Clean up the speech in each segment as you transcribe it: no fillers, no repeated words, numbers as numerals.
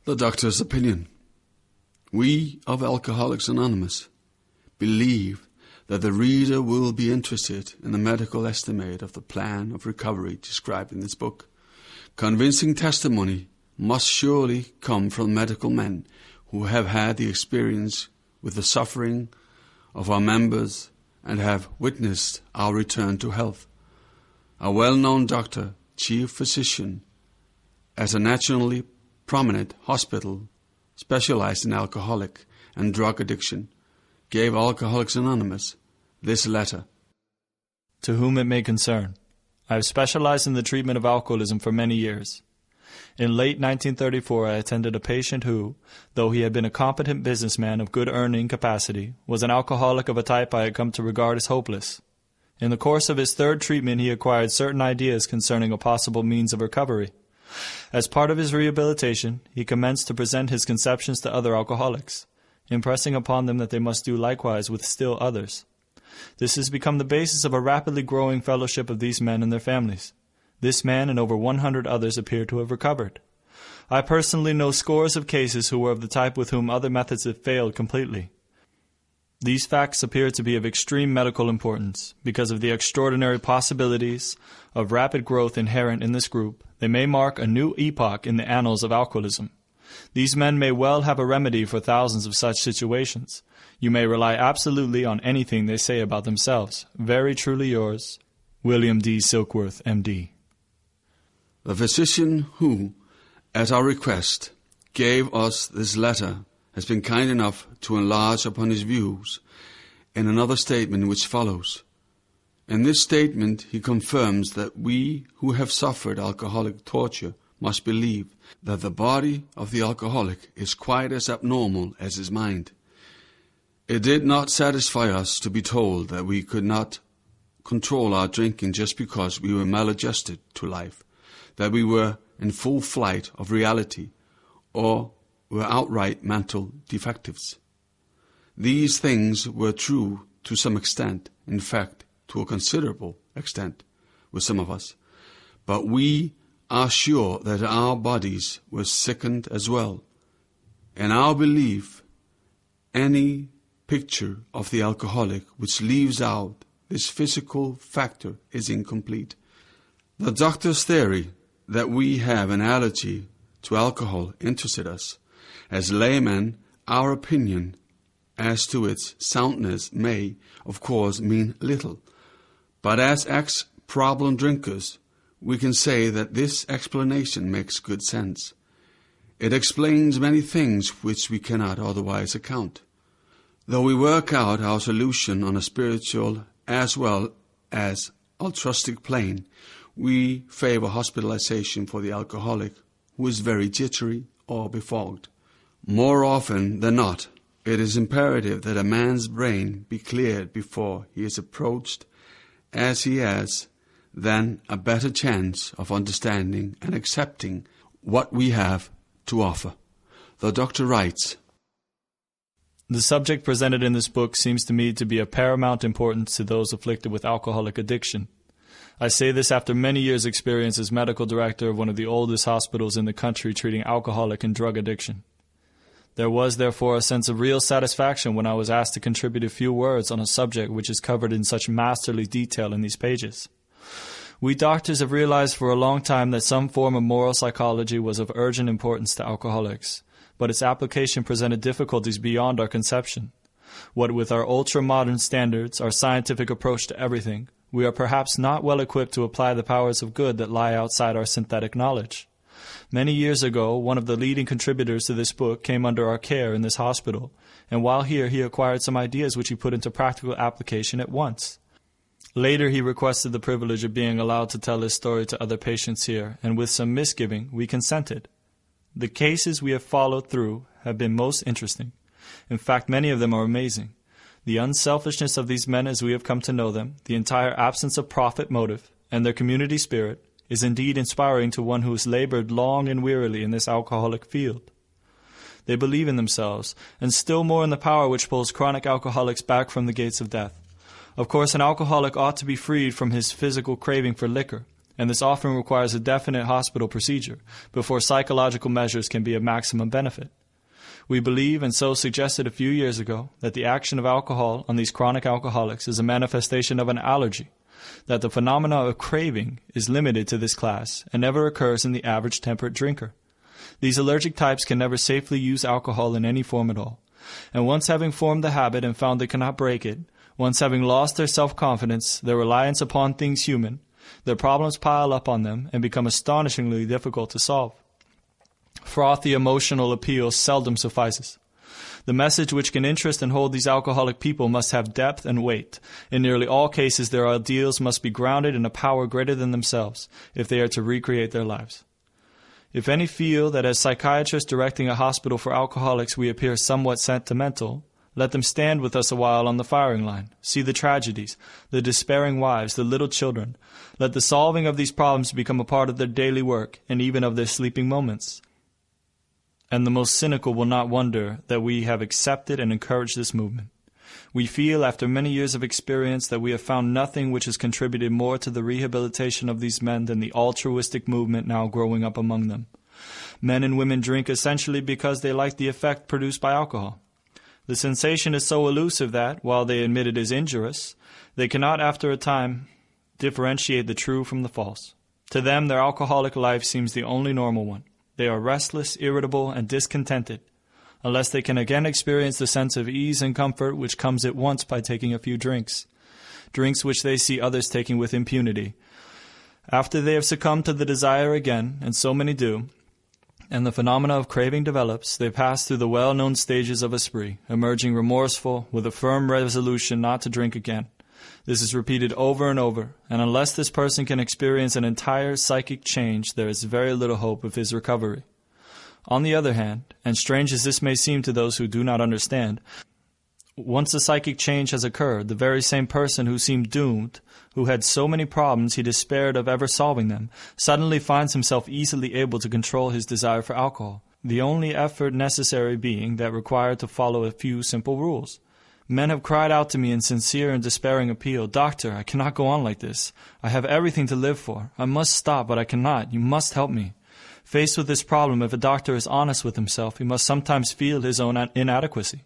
The doctor's opinion. We of Alcoholics Anonymous believe that the reader will be interested in the medical estimate of the plan of recovery described in this book. Convincing testimony must surely come from medical men who have had the experience with the suffering of our members and have witnessed our return to health. A well-known doctor, chief physician, at a nationally prominent hospital specialized in alcoholic and drug addiction, gave Alcoholics Anonymous this letter. To whom it may concern, I have specialized in the treatment of alcoholism for many years. In late 1934, I attended a patient who, though he had been a competent businessman of good earning capacity, was an alcoholic of a type I had come to regard as hopeless. In the course of his third treatment, he acquired certain ideas concerning a possible means of recovery. As part of his rehabilitation, he commenced to present his conceptions to other alcoholics, impressing upon them that they must do likewise with still others. This has become the basis of a rapidly growing fellowship of these men and their families. This man and over 100 others appear to have recovered. I personally know scores of cases who were of the type with whom other methods have failed completely. These facts appear to be of extreme medical importance. Because of the extraordinary possibilities of rapid growth inherent in this group, they may mark a new epoch in the annals of alcoholism. These men may well have a remedy for thousands of such situations. You may rely absolutely on anything they say about themselves. Very truly yours, William D. Silkworth, M.D. The physician who, at our request, gave us this letter has been kind enough to enlarge upon his views in another statement which follows. In this statement he confirms that we who have suffered alcoholic torture must believe that the body of the alcoholic is quite as abnormal as his mind. It did not satisfy us to be told that we could not control our drinking just because we were maladjusted to life, that we were in full flight of reality, or were outright mental defectives. These things were true to some extent, in fact, to a considerable extent, with some of us. But we are sure that our bodies were sickened as well. In our belief, any picture of the alcoholic which leaves out this physical factor is incomplete. The doctor's theory that we have an allergy to alcohol interested us. As laymen, our opinion as to its soundness may, of course, mean little. But as ex-problem drinkers, we can say that this explanation makes good sense. It explains many things which we cannot otherwise account. Though we work out our solution on a spiritual as well as altruistic plane, we favor hospitalization for the alcoholic who is very jittery or befogged. More often than not, it is imperative that a man's brain be cleared before he is approached, as he has then a better chance of understanding and accepting what we have to offer. The doctor writes, The subject presented in this book seems to me to be of paramount importance to those afflicted with alcoholic addiction. I say this after many years' experience as medical director of one of the oldest hospitals in the country treating alcoholic and drug addiction. There was, therefore, a sense of real satisfaction when I was asked to contribute a few words on a subject which is covered in such masterly detail in these pages. We doctors have realized for a long time that some form of moral psychology was of urgent importance to alcoholics, but its application presented difficulties beyond our conception. What with our ultra-modern standards, our scientific approach to everything, we are perhaps not well equipped to apply the powers of good that lie outside our synthetic knowledge. Many years ago, one of the leading contributors to this book came under our care in this hospital, and while here he acquired some ideas which he put into practical application at once. Later he requested the privilege of being allowed to tell his story to other patients here, and with some misgiving we consented. The cases we have followed through have been most interesting. In fact, many of them are amazing. The unselfishness of these men as we have come to know them, the entire absence of profit motive, and their community spirit, is indeed inspiring to one who has labored long and wearily in this alcoholic field. They believe in themselves, and still more in the power which pulls chronic alcoholics back from the gates of death. Of course, an alcoholic ought to be freed from his physical craving for liquor, and this often requires a definite hospital procedure before psychological measures can be of maximum benefit. We believe, and so suggested a few years ago, that the action of alcohol on these chronic alcoholics is a manifestation of an allergy, that the phenomena of craving is limited to this class and never occurs in the average temperate drinker. These allergic types can never safely use alcohol in any form at all, and once having formed the habit and found they cannot break it, once having lost their self-confidence, their reliance upon things human, their problems pile up on them and become astonishingly difficult to solve. Frothy emotional appeal seldom suffices. The message which can interest and hold these alcoholic people must have depth and weight. In nearly all cases, their ideals must be grounded in a power greater than themselves if they are to recreate their lives. If any feel that as psychiatrists directing a hospital for alcoholics we appear somewhat sentimental, let them stand with us a while on the firing line, see the tragedies, the despairing wives, the little children. Let the solving of these problems become a part of their daily work and even of their sleeping moments. And the most cynical will not wonder that we have accepted and encouraged this movement. We feel, after many years of experience, that we have found nothing which has contributed more to the rehabilitation of these men than the altruistic movement now growing up among them. Men and women drink essentially because they like the effect produced by alcohol. The sensation is so elusive that, while they admit it is injurious, they cannot after a time differentiate the true from the false. To them, their alcoholic life seems the only normal one. They are restless, irritable, and discontented, unless they can again experience the sense of ease and comfort which comes at once by taking a few drinks which they see others taking with impunity. After they have succumbed to the desire again, and so many do, and the phenomena of craving develops, they pass through the well-known stages of a spree, emerging remorseful, with a firm resolution not to drink again. This is repeated over and over, and unless this person can experience an entire psychic change, there is very little hope of his recovery. On the other hand, and strange as this may seem to those who do not understand, once a psychic change has occurred, the very same person who seemed doomed, who had so many problems he despaired of ever solving them, suddenly finds himself easily able to control his desire for alcohol, the only effort necessary being that required to follow a few simple rules. Men have cried out to me in sincere and despairing appeal, "Doctor, I cannot go on like this. I have everything to live for. I must stop, but I cannot. You must help me." Faced with this problem, if a doctor is honest with himself, he must sometimes feel his own inadequacy.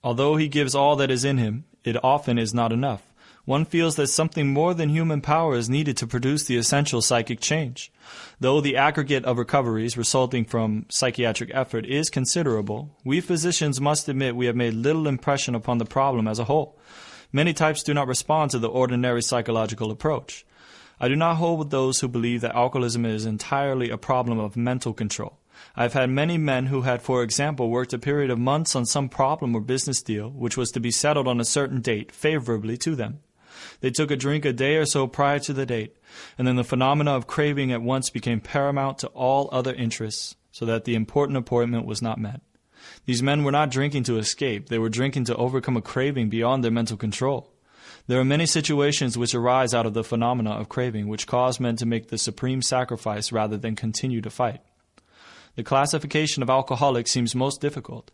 Although he gives all that is in him, it often is not enough. One feels that something more than human power is needed to produce the essential psychic change. Though the aggregate of recoveries resulting from psychiatric effort is considerable, we physicians must admit we have made little impression upon the problem as a whole. Many types do not respond to the ordinary psychological approach. I do not hold with those who believe that alcoholism is entirely a problem of mental control. I have had many men who had, for example, worked a period of months on some problem or business deal which was to be settled on a certain date favorably to them. They took a drink a day or so prior to the date, and then the phenomena of craving at once became paramount to all other interests, so that the important appointment was not met. These men were not drinking to escape, they were drinking to overcome a craving beyond their mental control. There are many situations which arise out of the phenomena of craving which cause men to make the supreme sacrifice rather than continue to fight. The classification of alcoholics seems most difficult,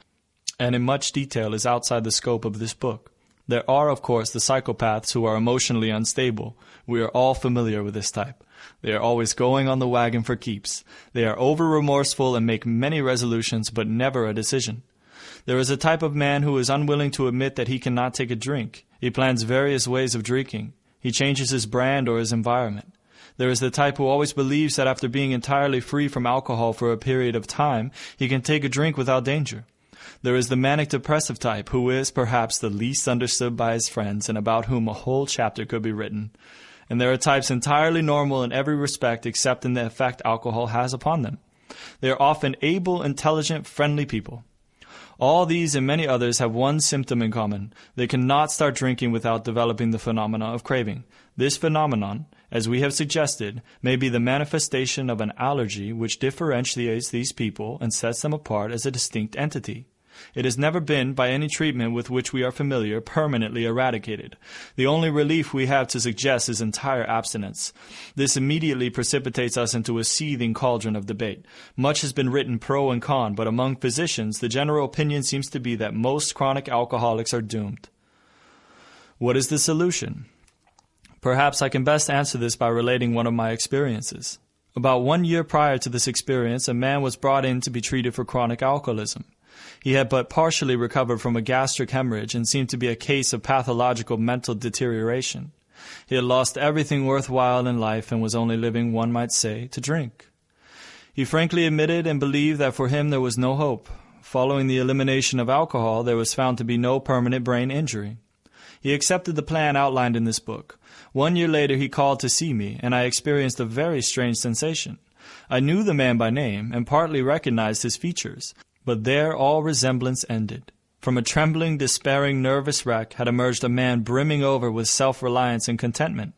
and in much detail is outside the scope of this book. There are, of course, the psychopaths who are emotionally unstable. We are all familiar with this type. They are always going on the wagon for keeps. They are over-remorseful and make many resolutions, but never a decision. There is a type of man who is unwilling to admit that he cannot take a drink. He plans various ways of drinking. He changes his brand or his environment. There is the type who always believes that after being entirely free from alcohol for a period of time, he can take a drink without danger. There is the manic-depressive type, who is, perhaps, the least understood by his friends and about whom a whole chapter could be written. And there are types entirely normal in every respect except in the effect alcohol has upon them. They are often able, intelligent, friendly people. All these and many others have one symptom in common. They cannot start drinking without developing the phenomena of craving. This phenomenon, as we have suggested, may be the manifestation of an allergy which differentiates these people and sets them apart as a distinct entity. It has never been, by any treatment with which we are familiar, permanently eradicated. The only relief we have to suggest is entire abstinence. This immediately precipitates us into a seething cauldron of debate. Much has been written pro and con, but among physicians, the general opinion seems to be that most chronic alcoholics are doomed. What is the solution? Perhaps I can best answer this by relating one of my experiences. About 1 year prior to this experience, a man was brought in to be treated for chronic alcoholism. He had but partially recovered from a gastric hemorrhage and seemed to be a case of pathological mental deterioration. He had lost everything worthwhile in life and was only living, one might say, to drink. He frankly admitted and believed that for him there was no hope. Following the elimination of alcohol, there was found to be no permanent brain injury. He accepted the plan outlined in this book. 1 year later he called to see me, and I experienced a very strange sensation. I knew the man by name and partly recognized his features, but there all resemblance ended. From a trembling, despairing, nervous wreck had emerged a man brimming over with self-reliance and contentment.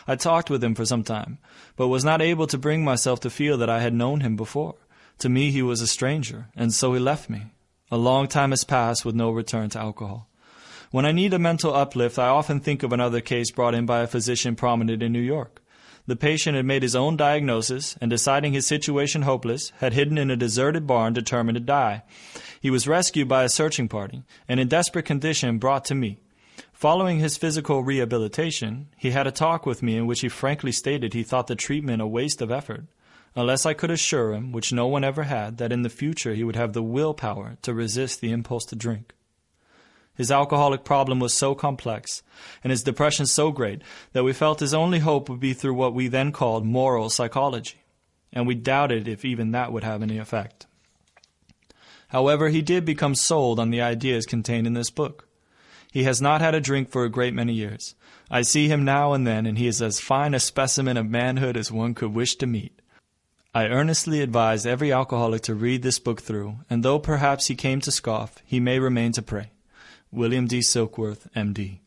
I talked with him for some time, but was not able to bring myself to feel that I had known him before. To me he was a stranger, and so he left me. A long time has passed with no return to alcohol. When I need a mental uplift, I often think of another case brought in by a physician prominent in New York. The patient had made his own diagnosis and, deciding his situation hopeless, had hidden in a deserted barn determined to die. He was rescued by a searching party and in desperate condition brought to me. Following his physical rehabilitation, he had a talk with me in which he frankly stated he thought the treatment a waste of effort, unless I could assure him, which no one ever had, that in the future he would have the willpower to resist the impulse to drink. His alcoholic problem was so complex, and his depression so great, that we felt his only hope would be through what we then called moral psychology, and we doubted if even that would have any effect. However, he did become sold on the ideas contained in this book. He has not had a drink for a great many years. I see him now and then, and he is as fine a specimen of manhood as one could wish to meet. I earnestly advise every alcoholic to read this book through, and though perhaps he came to scoff, he may remain to pray. William D. Silkworth, M.D.